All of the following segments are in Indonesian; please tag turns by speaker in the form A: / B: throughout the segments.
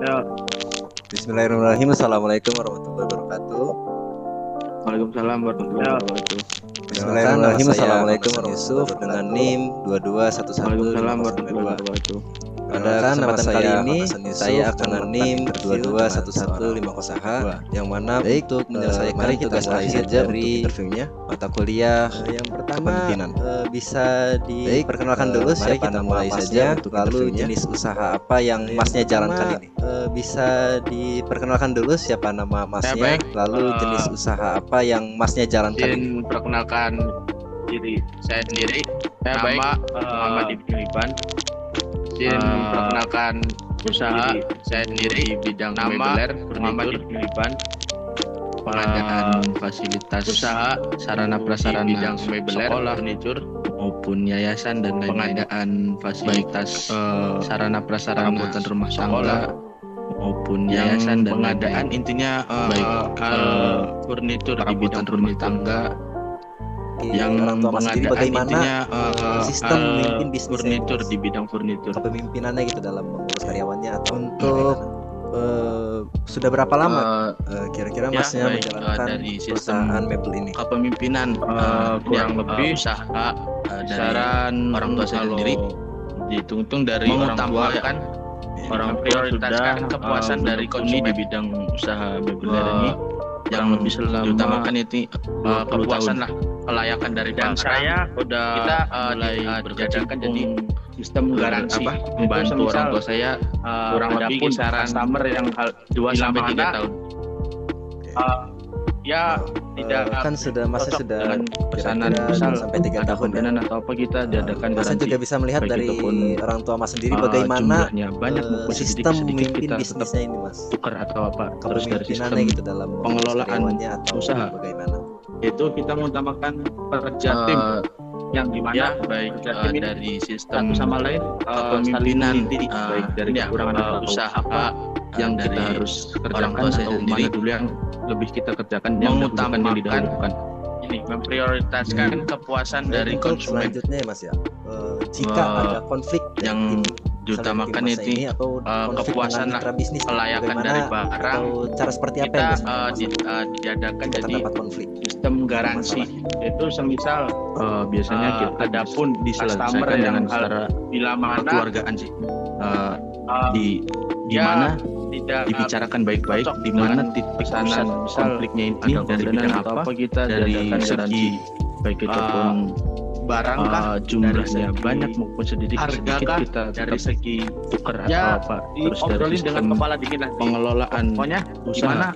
A: Ya,
B: Bismillahirrahmanirrahim. Assalamualaikum warahmatullahi wabarakatuh.
A: Waalaikumsalam warahmatullahi wabarakatuh.
B: Bismillahirrahmanirrahim. Assalamualaikum
C: Nama saya
B: warahmatullahi wabarakatuh. Dengan NIM
A: Waalaikumsalam
B: 22115092.
A: warahmatullahi wabarakatuh.
B: Pada kesempatan kali ini saya akan NIM 22115092 yang mana untuk menyelesaikan tugas akhir dari interviewnya mata kuliah yang pertama bisa diperkenalkan dulu siapa nama masnya, lalu jenis usaha apa yang masnya jalankan ini. Bisa diperkenalkan dulu siapa nama masnya, lalu jenis usaha apa yang masnya jalankan ini.
A: Izin perkenalkan diri saya sendiri. Nama Muhammad Ibnu Iban. Izin perkenalkan usaha saya sendiri di bidang mebeler, Muhammad Ibnu Iban. Pengadaan fasilitas usaha, sarana prasarana bidang mebeler, furnitur maupun yayasan dan pengadaan fasilitas sarana prasarana buatan rumah tangga maupun yayasan dan pengadaan intinya baik furnitur di bidang rumah tangga yang pengadaan
B: bagaimana
A: intinya
B: sistem memimpin bisnis
A: furnitur di bidang furnitur
B: kepemimpinannya gitu dalam mengurus karyawannya atau untuk sudah berapa lama kira-kira masnya menjalankan
A: dari
B: perusahaan mebel ini?
A: kepemimpinan kurang lebih usaha saran orang tua saya sendiri dihitung dari mengutamakan orang tua prioritaskan kepuasan dari konsumen di bidang usaha mebeler ini yang lebih diutamakan itu kepuasan lah, kelayakan dari dan saya udah kita mulai berjajakan jadi sistem garansi membantu orang tua saya kurang lebih kisaran customer yang 2-3 tahun. Ya tidak
B: kan sudah masa sudah
A: dengan pesanan misal
B: sampai 3 tahun ya.
A: Atau apa kita diadakan
B: Masa juga bisa melihat dari orang tua Mas sendiri bagaimana
A: banyak
B: sistem memimpin bisnisnya ini Mas.
A: Tukar atau apa terus dari sistem
B: gitu dalam
A: pengelolaan
B: atau
A: usaha
B: bagaimana?
A: Itu kita mengutamakan kerja tim yang dimana baik dari sistem satu sama lain kepemimpinan baik dari kekurangan usaha apa yang dari harus kerjakan atau mana dulu yang lebih kita kerjakan yang didahulukan ini memprioritaskan kepuasan dari konsumen.
B: Selanjutnya ya Mas ya, jika ada konflik
A: yang diutamakan itu kepuasan lah, kelayakan dari barang
B: atau cara seperti apa yang
A: diadakan jadi
B: konflik
A: sistem garansi itu semisal biasanya kita ada pun diselesaikan dengan cara bila mana kekeluargaan sih di mana tidak dibicarakan baik-baik di mana titik pusat konfliknya ini dari bidang apa kita dari segi baik itu pun barang jumlahnya banyak maupun sedikit kita dari segi tukar atau apa terus dari sistem dengan kepala dingin lah pengelolaan pokoknya usaha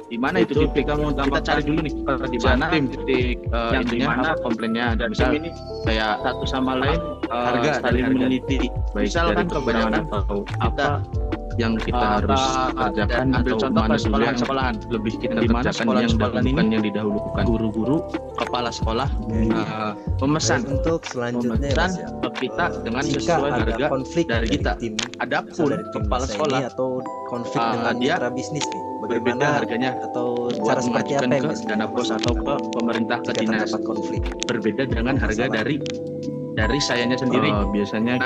A: di mana itu titik kita cari dulu nih di mana titik yang di mana komplainnya dan misal ini kayak satu sama lain harga saling meneliti baik dari kebanyakan atau apa yang kita harus kerjakan atau mana dulu yang lebih kita kerjakan yang bukan yang didahulukan guru-guru kepala sekolah pemesan
B: untuk selanjutnya
A: ke kita dengan sesuai harga
B: konflik
A: dari kita. Adapun kepala sekolah
B: atau konflik dengan mitra bisnis nih,
A: berbeda harganya
B: atau cara seperti apa yang
A: ke dana bos atau ke pemerintah ke dinas
B: konflik
A: berbeda dengan harga dari sayanya sendiri. Biasanya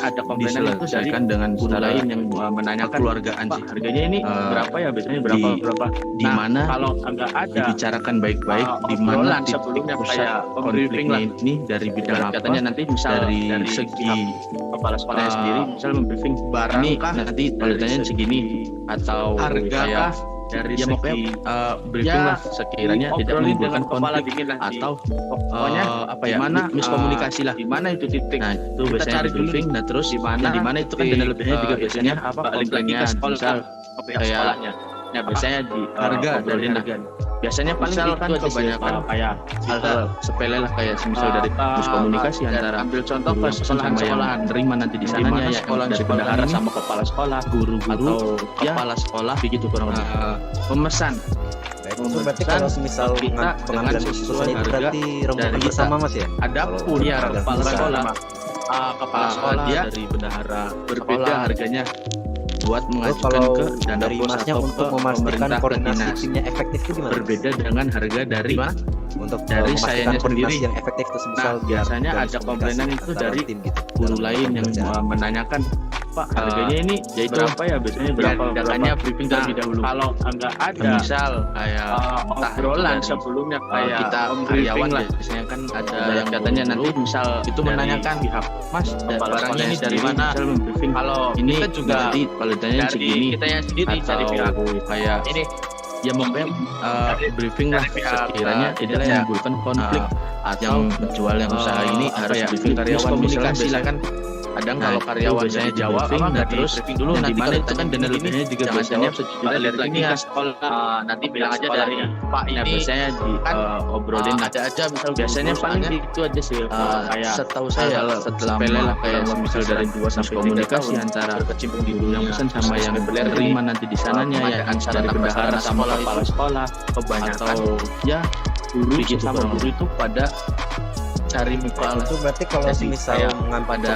A: ada komplainan itu diselesaikan dengan guru lain yang menanyakan keluargaan sih. Harganya ini berapa ya? Biasanya berapa? Di mana kalau enggak ada dibicarakan baik-baik di mana sebelumnya kayak konfliknya ini dari bidang apa? Katanya nanti misal dari segi kepala sekolah sendiri misal membriefing barang ini nanti datanya segini atau harga dari segi briefing lah sekiranya tidak menimbulkan konflik atau pokoknya apa ya mana miskomunikasi lah di mana itu titik nah itu biasanya di briefing nah terus di mana itu kan dana lebihnya juga biasanya apa komplainnya misal kayak sekolahnya ya biasanya di harga dari harga biasanya paling itu kebanyakan kayak hal-hal sepele lah kayak misal dari miskomunikasi antara ambil contoh ke sekolah terima nanti di sananya ya dari bendahara sama kepala sekolah guru-guru atau kepala sekolah begitu kurang lebih pemesan
B: berarti kalau misal pengambilan keputusan itu berarti rombongan bersama Mas ya?
A: Adapun ya kepala sekolah dia dari bendahara berbeda harganya buat mengajukan ke dana bos atau
B: untuk
A: ke
B: memastikan
A: pemerintah
B: koordinasi timnya efektif itu gimana?
A: Berbeda dengan harga dari
B: untuk
A: dari sayanya sendiri
B: yang efektif itu misal
A: biasanya ada komplainan itu dari
B: tim gitu
A: guru lain yang menanyakan Pak harganya ini yaitu berapa ya biasanya berapa datanya briefing terlebih dahulu. Kalau nggak ada misal kayak obrolan sebelumnya kayak kita karyawan biasanya kan ada yang katanya nanti misal itu menanyakan pihak Mas barangnya ini dari mana, briefing kalau ini kita juga nanti kalau ditanya segini kita yang sendiri dari pihak kayak ini ya mungkin briefing lah sekiranya adalah yang menimbulkan konflik yang menjual yang usaha ini harus briefing karyawan misalnya silakan kadang kalau karyawan saya jawab nggak terus briefing dulu nanti kalau itu kan dan lebihnya juga biasanya sejujurnya dari ini ya nanti bilang aja dari Pak ini biasanya di obrolin ada aja misal biasanya paling itu aja sih kayak setahu saya setelah kayak misal dari 2 sampai komunikasi antara berkecimpung di yang pesan sama yang terima nanti di sananya ya antara bendahara sama kepala sekolah kebanyakan atau ya guru sama guru itu pada cari muka
B: itu berarti kalau misal pada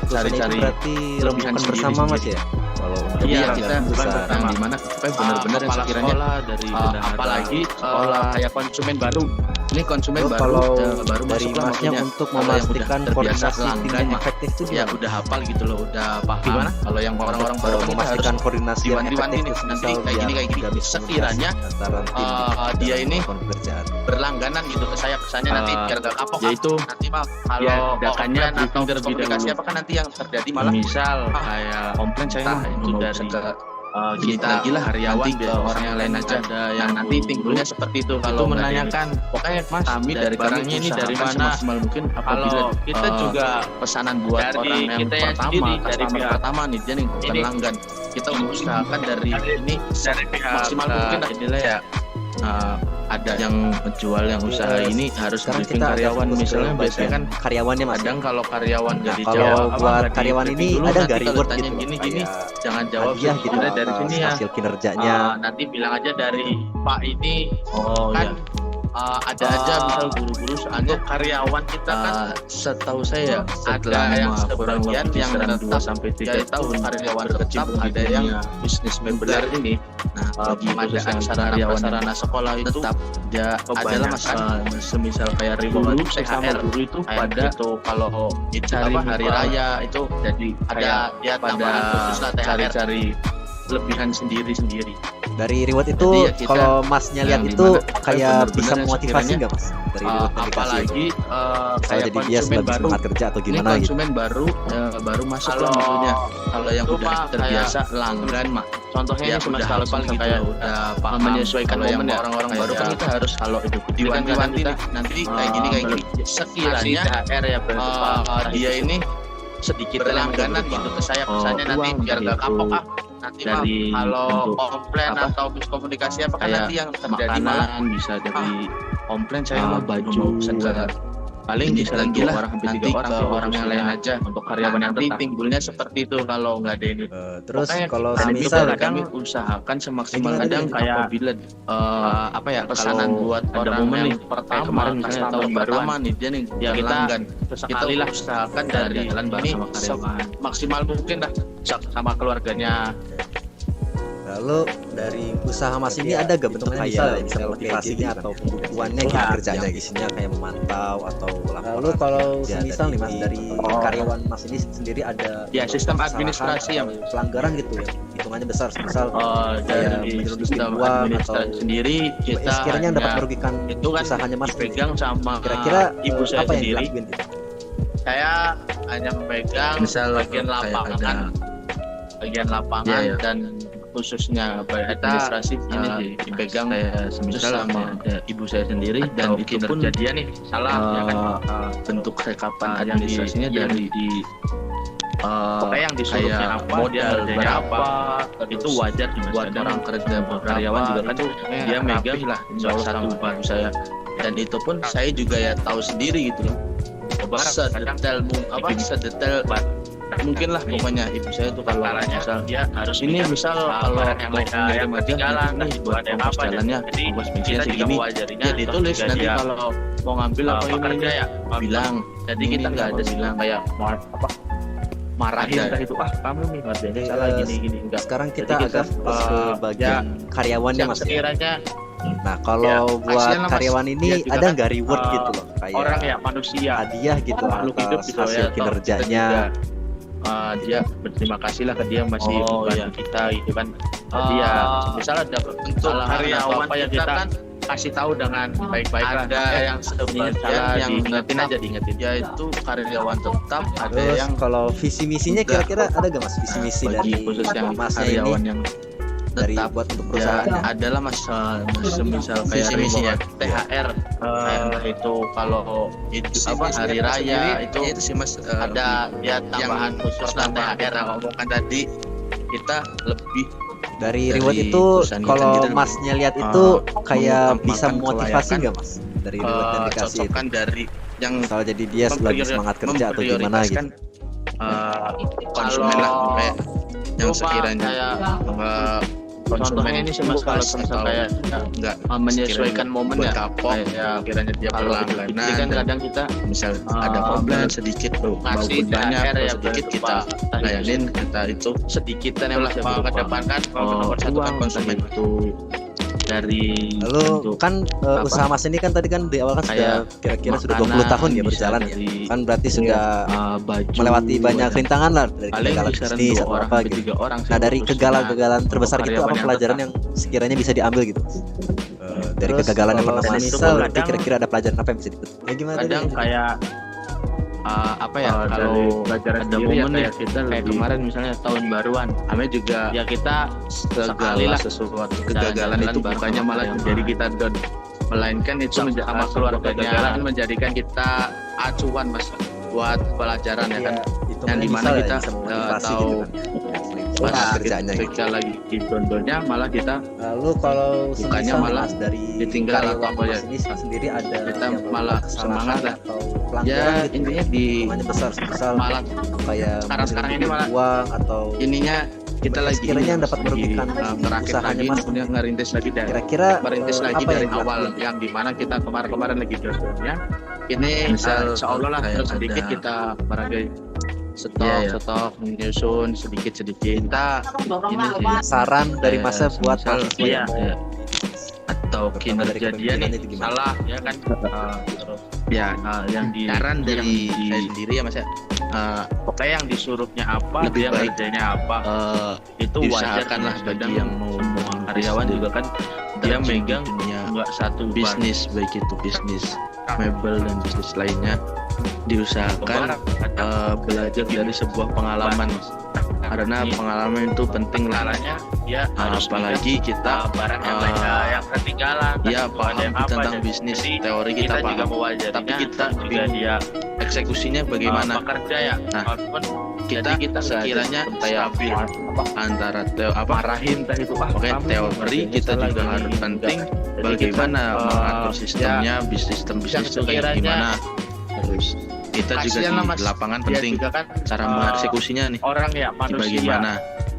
B: cari-cari
A: berarti
B: bukan bersama Mas ya kalau
A: iya kita bukan bersama di mana supaya benar-benar yang sekiranya dari apalagi sekolah kayak konsumen baru ini konsumen baru baru
B: dari Masnya untuk memastikan koordinasi tim efektif itu
A: ya udah hafal gitu loh udah paham kalau yang orang-orang baru
B: memastikan koordinasi yang efektif
A: nanti kayak gini sekiranya dia ini berlangganan gitu ke saya pesannya nanti biar gak kapok yaitu nanti maaf kalau datanya atau komunikasi apakah nanti yang terjadi malah misal kayak komplain saya itu dari kita lagi lah karyawan ke orang yang lain aja ada yang nanti timbulnya seperti itu kalau menanyakan pokoknya Mas kami dari barangnya ini dari mana maksimal mungkin kalau kita juga pesanan buat orang yang pertama dari pihak pertama nih dia nih pelanggan kita usahakan dari ini maksimal mungkin inilah ya ada yang menjual yang usaha ini harus briefing karyawan misalnya biasanya kan
B: karyawannya Mas
A: kadang kalau karyawan nggak
B: dijawab buat karyawan ini ada nggak reward gitu
A: gini jangan jawab
B: ya gitu
A: dari sini ya
B: hasil kinerjanya
A: nanti bilang aja dari Pak ini kan ada aja misal guru-guru untuk karyawan kita kan setahu saya ada yang sebagian yang tetap 2 sampai 3 tahun karyawan tetap ada yang bisnis member ini pengadaan sarana sekolah itu tetap ya adalah semisal kayak ribuan THR guru itu pada itu kalau cari hari raya itu jadi ada ya pada cari lebihan sendiri-sendiri
B: dari reward itu ya, kalau Masnya lihat itu kayak bisa memotivasi nggak Mas dari
A: apalagi
B: kayak jadi dia sebagai semangat kerja atau gimana
A: ini konsumen gitu baru masuk lah maksudnya kalau yang udah terbiasa langgan mah contohnya ya, udah hafal gitu kayak udah paham menyesuaikan momen ya orang-orang baru kan kita harus kalau itu diwanti-wanti nanti kayak gini sekiranya THR ya dia ini sedikit langganan gitu ke saya pesannya nanti biar gak kapok nanti dari kalau komplain atau miskomunikasi apakah nanti yang terjadi malah bisa dari komplain saya mau baju segala paling bisa lagi lah nanti ke orang yang lain aja untuk karyawan yang nanti timbulnya seperti itu kalau nggak ada ini
B: terus kalau
A: misal kami usahakan semaksimal kadang kayak apabila apa ya pesanan buat orang yang pertama kemarin misalnya tahun pertama nih dia nih yang pelanggan sekali lah usahakan dari ini maksimal mungkin lah sama keluarganya.
B: Lalu dari usaha Mas ini ada gak bentuk kayak motivasinya atau pembukuannya gimana kerjanya isinya kayak memantau atau laporan? Lalu kalau misal nih Mas dari karyawan Mas ini sendiri ada
A: ya sistem administrasi yang
B: pelanggaran gitu ya hitungannya besar misal
A: dari sistem administrasi sendiri kita
B: sekiranya dapat merugikan
A: itu kan
B: usahanya Mas
A: pegang sama
B: kira-kira
A: ibu saya
B: apa
A: sendiri
B: yang dilakuin gitu?
A: Saya hanya memegang bagian lapangan dan khususnya administrasi ini dipegang semisal sama ibu saya sendiri dan itu pun dia nih salah ya kan bentuk rekapan administrasinya dari di pokoknya yang disuruhnya apa modelnya apa itu wajar buat orang kerja karyawan juga kan dia megang lah salah satu baru saya dan itu pun saya juga ya tahu sendiri gitu loh sedetail mungkin lah pokoknya ibu saya tuh kalau misal dia harus ini misal kalau yang mau jalan nih buat ongkos jalannya ongkos bensinnya segini ya ditulis nanti kalau mau ngambil apa ini ya bilang jadi kita nggak ada bilang kayak marahin itu kamu nih ngerjainnya salah gini enggak
B: sekarang kita agak ke bagian karyawannya Mas
A: sekiranya.
B: Nah kalau buat karyawan ini ada nggak reward gitu loh kayak
A: orang ya manusia
B: hadiah gitu
A: makhluk hidup
B: hasil kinerjanya
A: dia berterima kasih lah ke dia masih membantu kita gitu kan. Jadi ya misalnya ada kesalahan atau apa yang kita kan kasih tahu dengan baik-baik lah.
C: Ada yang sebagian yang
A: diingetin aja diingetin.
C: Ya itu karyawan tetap, ada
B: Terus
C: yang
B: kalau visi misinya kira-kira ada gak mas visi misi dari
A: khusus yang
B: masnya
A: karyawan
B: ini
A: yang
B: dari
C: tetap
B: buat untuk
C: ya,
B: perusahaannya?
C: adalah mas
A: semisal kayak
C: visi misinya
A: THR itu kalau
C: itu
A: apa hari raya itu
C: sih mas,
A: ada ya tambahan khusus lah
C: pertama
A: THR.
C: kita ngomongkan tadi, kita lebih
B: Dari
C: dari
B: reward itu
C: perusahaan kita
B: kalau
C: sendiri
B: masnya lihat itu kayak
C: mengutamakan
B: bisa memotivasi
C: kelayakan,
B: nggak mas dari reward yang dikasih itu?
C: cocokkan dari yang
B: Misal jadi dia lebih semangat kerja atau gimana gitu?
C: memprioritaskan, konsumen lah, kayak yang
A: Gua
C: sekiranya
A: contohnya ini sih mas, kalau kayak
C: enggak
A: menyesuaikan momen ya,
C: kapok,
A: kayak
C: kiranya dia
A: kalau
C: berlangganan,
A: jadi kan kadang kita
C: misal ada komplain sedikit
A: ngasih
C: maupun banyak
A: THR
C: atau
A: ya,
C: sedikit kita layanin, kita itu
A: sedikit dan yang
C: itulah
A: masih mengedepankan
C: mempersatukan konsumen.
A: itu dari
B: Lalu
A: untuk
B: kan usaha mas ini kan tadi kan di awal kan sudah kira-kira sudah 20 tahun ya berjalan ya, kan berarti sudah
A: baju,
B: melewati banyak rintangan lah dari
A: paling
B: kegagalan
A: kisaran
B: bisnis
A: 2
B: atau
A: orang
B: apa
A: sampai
B: gitu.
A: 3 orang sih,
B: Nah dari
A: khususnya
B: kegagalan terbesar gitu
A: karyawan
B: apa
A: yang
B: pelajaran
A: tetap.
B: yang sekiranya bisa diambil gitu? Dari
A: Terus
B: kegagalan yang
A: kalau
B: pernah mas
A: itu
B: berarti
A: kadang-
B: kira-kira ada pelajaran apa yang bisa dipetik? Ya gimana tadi?
A: kadang kayak apa ya, kalau ada momen ya kayak kemarin misalnya tahun baruan ame juga ya kita sekali lah
C: sesuatu
A: kegagalan itu bukannya malah menjadi kita down, melainkan itu sama keluarganya menjadikan kita acuan mas buat pelajaran ya kan,
B: Itu
A: yang dimana
B: bisa,
A: kita
B: bisa memotivasi
A: tahu
B: gitu kan ya.
A: pas
B: kerjanya gitu.
A: ketika lagi di down-downnya malah kita
B: Lalu kalau
A: bukannya
B: semisal
A: malah
B: mas dari
A: ditinggal atau
B: karyawan
A: apa ya,
B: mas ini sendiri ada
A: kita
B: yang
A: malah
B: melakukan
A: semangat
B: kesalahan
A: lah.
B: atau
A: Ya
B: pelanggaran gitu,
A: intinya di
B: hukumannya besar semisal
A: malah
B: kayak
A: sekarang ini malah
B: uang atau
A: ininya kita lagi
B: sekiranya yang dapat merugikan
A: ngerakit
B: usahanya
A: lagi
B: mas,
A: kemudian ngerintis lagi dari
B: kira-kira
A: merintis lagi
B: apa
A: dari
B: yang
A: awal
B: dilakukan?
A: yang dimana kita kemarin lagi down-downnya ini
C: Misal
A: seolah lah
C: kayak
A: sedikit
C: ada-
A: kita barangkali
C: Iya, iya.
A: stok menyusun sedikit kita ini sih
B: saran dari
C: Kayak
B: masa buat
C: semisal,
B: mahasiswa
A: iya,
B: yang mau
C: iya. atau
B: pertama dari
A: kinerja dia
B: kepemimpinan
A: nih
B: itu gimana?
A: salah ya kan, terus
C: ya
A: yang di
C: saran
A: yang
C: dari
A: di-
C: saya sendiri ya mas ya,
A: pokoknya yang disuruhnya apa
C: Lebih
A: dia
C: baik,
A: kerjanya apa itu wajar
C: diusahakanlah
A: kadang
C: bagi yang mau
A: karyawan juga kan dia megang
C: dunia
A: nggak satu
C: bisnis, baik itu bisnis mebel dan bisnis lainnya, diusahakan belajar dari sebuah pengalaman mas. Karena pengalaman itu penting lah,
A: caranya dia harus
C: apalagi kita
A: barang yang
C: eh,
A: yang ketinggalan
C: ya
A: atau ada yang
C: paham
A: apa,
C: tentang
A: jadi
C: bisnis,
A: kita
C: teori kita
A: juga
C: paham,
A: mewajarinya,
C: tapi kita
A: juga
C: bingung
A: dia
C: eksekusinya bagaimana.
A: bekerja ya
C: Nah,
A: walaupun
C: kita sekiranya
A: kayak
C: antara
A: marahin tadi itu
C: Oke, teori kita juga harus penting bagaimana mengatur sistemnya, sistem bisnis itu kayak
A: sekiranya
C: gimana. Terus kita juga
A: kasihan lah, Mas.
C: di lapangan
A: dia
C: penting
A: juga kan
C: cara mengeksekusinya nih
A: orang ya
C: di
A: manusia
C: bagaimana.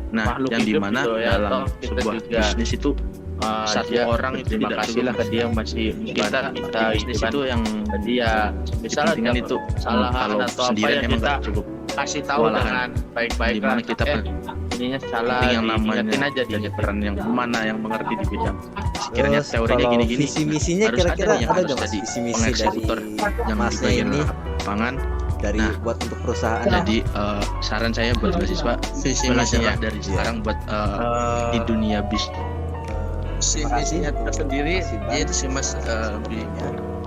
C: Nah,
A: makhluk
C: yang
A: hidup
C: dimana
A: gitu ya,
C: dalam
A: toh kita
C: sebuah
A: juga,
C: bisnis itu satu
A: dia
C: orang itu
A: terima
C: tidak
A: kasih
C: cukup.
A: lah ke dia masih
C: kita bisnis itu yang
A: jadi ya misalnya
C: kepentingan
A: ada
C: itu
A: kesalahan
C: kalau
A: atau apa
C: sendirian
A: ya
C: emang
A: kita
C: nggak cukup.
A: kasih tahu
C: Kewalahan.
A: dengan baik-baik
C: Dimana
A: lah.
C: kita
A: ininya salah
C: penting yang namanya
A: diingetin aja
C: jadi peran yang mana yang mengerti di bidang. Sekiranya
B: Terus
C: teorinya
B: kalau
C: gini-gini,
B: visi misinya
C: harus
B: kira-kira
C: ada yang
B: ada
C: harus
B: nggak mas
C: jadi
B: visi misi
C: pengeksekutor
B: dari
C: yang di
B: masnya
C: bagian
B: ini
C: lapangan.
B: dari
C: Nah,
B: buat untuk perusahaan
C: Jadi saran saya buat mahasiswa,
A: visi
C: belajarlah dari sekarang buat di dunia bisnis.
A: misinya tersendiri
C: Itu sih mas,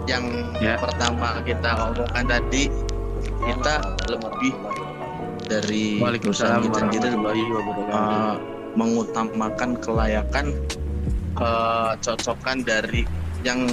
A: yang
C: Ya.
A: pertama kita omongkan tadi kita lebih
C: dari
A: Waalaikumsalam
C: perusahaan kita sendiri
A: warahmatullahi
C: lebih
A: wabarakatuh.
C: mengutamakan kelayakan, kecocokan dari yang